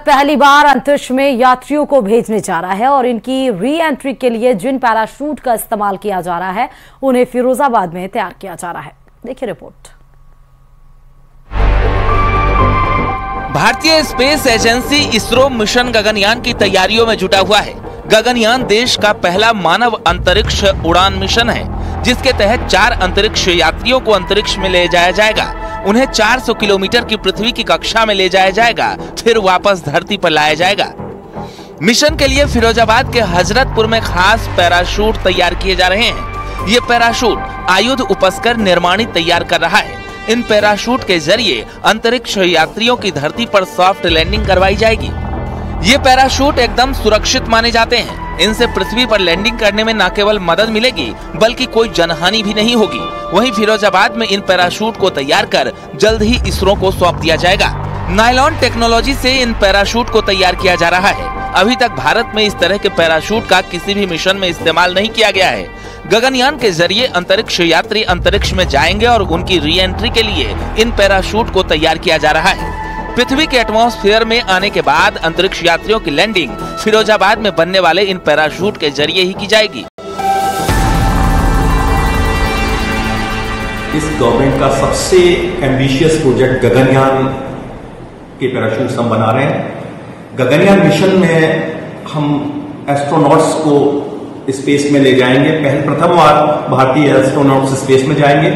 पहली बार अंतरिक्ष में यात्रियों को भेजने जा रहा है और इनकी री एंट्री के लिए जिन पैराशूट का इस्तेमाल किया जा रहा है उन्हें फिरोजाबाद में तैयार किया जा रहा है। देखिए रिपोर्ट। भारतीय space agency ISRO mission Gaganyaan की तैयारियों में जुटा हुआ है। गगनयान देश का पहला मानव अंतरिक्ष उड़ान मिशन है, जिसके तहत 4 अंतरिक्ष यात्रियों को अंतरिक्ष में ले जाया जाएगा। उन्हें 400 किलोमीटर की पृथ्वी की कक्षा में ले जाया जाएगा, फिर वापस धरती पर लाया जाएगा। मिशन के लिए फिरोजाबाद के हजरतपुर में खास पैराशूट तैयार किए जा रहे हैं। ये पैराशूट आयुध उपस्कर निर्माणी तैयार कर रहा है। इन पैराशूट के जरिए अंतरिक्ष यात्रियों की धरती पर सॉफ्ट लैंडिंग करवाई जाएगी। ये पैराशूट एकदम सुरक्षित माने जाते हैं। इनसे पृथ्वी पर लैंडिंग करने में न केवल मदद मिलेगी बल्कि कोई जनहानि भी नहीं होगी। वहीं फिरोजाबाद में इन पैराशूट को तैयार कर जल्द ही इसरो को सौंप दिया जाएगा। नायलॉन टेक्नोलॉजी से इन पैराशूट को तैयार किया जा रहा है। अभी तक भारत में इस तरह के पैराशूट का किसी भी मिशन में इस्तेमाल नहीं किया गया है। गगनयान के जरिए अंतरिक्ष यात्री अंतरिक्ष में जाएंगे और उनकी री एंट्री के लिए इन पैराशूट को तैयार किया जा रहा है। पृथ्वी के एटमॉस्फेयर में आने के बाद अंतरिक्ष यात्रियों की लैंडिंग फिरोजाबाद में बनने वाले इन पैराशूट के जरिए ही की जाएगी। इस गवर्नमेंट का सबसे एम्बिशियस प्रोजेक्ट गगनयान के पैराशूट हम बना रहे हैं। गगनयान मिशन में हम एस्ट्रोनॉट्स को स्पेस में ले जाएंगे। प्रथम बार भारतीय एस्ट्रोनॉट्स स्पेस में जाएंगे।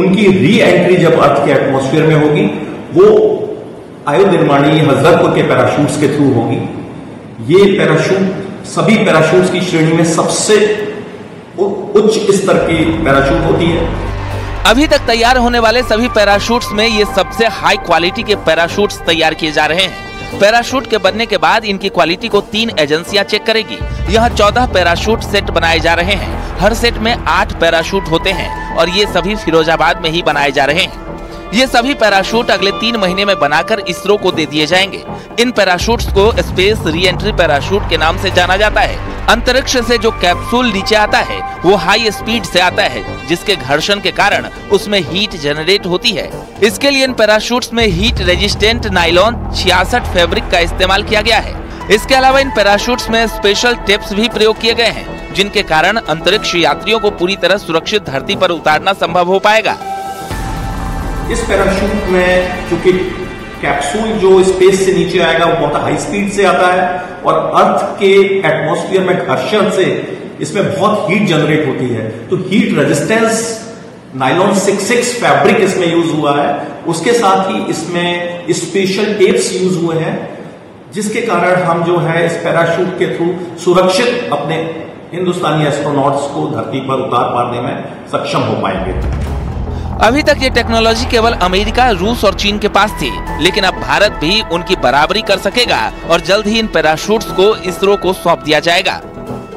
उनकी री एंट्री जब अर्थ के एटमॉस्फेयर में होगी वो आयुध निर्माणी हजरतपुर के पैराशूट्स के थ्रू होगी। ये पैराशूट सभी पैराशूट्स की श्रेणी में सबसे उच्च स्तर की पैराशूट होती है। अभी तक तैयार होने वाले सभी पैराशूट्स में ये सबसे हाई क्वालिटी के पैराशूट्स तैयार किए जा रहे हैं। पैराशूट के बनने के बाद इनकी क्वालिटी को 3 एजेंसियां चेक करेगी। यहाँ 14 पैराशूट सेट बनाए जा रहे हैं। हर सेट में 8 पैराशूट होते हैं और ये सभी फिरोजाबाद में ही बनाए जा रहे हैं। ये सभी पैराशूट अगले 3 महीने में बनाकर इसरो को दे दिए जाएंगे। इन पैराशूट्स को स्पेस री एंट्री पैराशूट के नाम से जाना जाता है। अंतरिक्ष से जो कैप्सूल नीचे आता है वो हाई स्पीड से आता है, जिसके घर्षण के कारण उसमें हीट जनरेट होती है। इसके लिए इन पैराशूट्स में हीट रेजिस्टेंट नायलॉन 66 फैब्रिक का इस्तेमाल किया गया है। इसके अलावा इन पैराशूट्स में स्पेशल टेप्स भी प्रयोग किए गए हैं, जिनके कारण अंतरिक्ष यात्रियों को पूरी तरह सुरक्षित धरती पर उतारना संभव हो पाएगा। इस पैराशूट में चूंकि कैप्सूल जो स्पेस से नीचे आएगा वो बहुत हाई स्पीड से आता है और अर्थ के एटमॉस्फेयर में घर्षण से इसमें बहुत हीट जनरेट होती है, तो हीट रेजिस्टेंस नायलॉन 66 फैब्रिक इसमें यूज हुआ है। उसके साथ ही इसमें स्पेशल टेप्स यूज हुए हैं, जिसके कारण हम जो है इस पैराशूट के थ्रू सुरक्षित अपने हिंदुस्तानी एस्ट्रोनॉट्स को धरती पर उतार पाने में सक्षम हो पाएंगे। अभी तक ये टेक्नोलॉजी केवल अमेरिका, रूस और चीन के पास थी, लेकिन अब भारत भी उनकी बराबरी कर सकेगा और जल्द ही इन पैराशूट्स को इसरो को सौंप दिया जाएगा।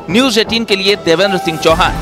न्यूज़ 18 के लिए देवेंद्र सिंह चौहान।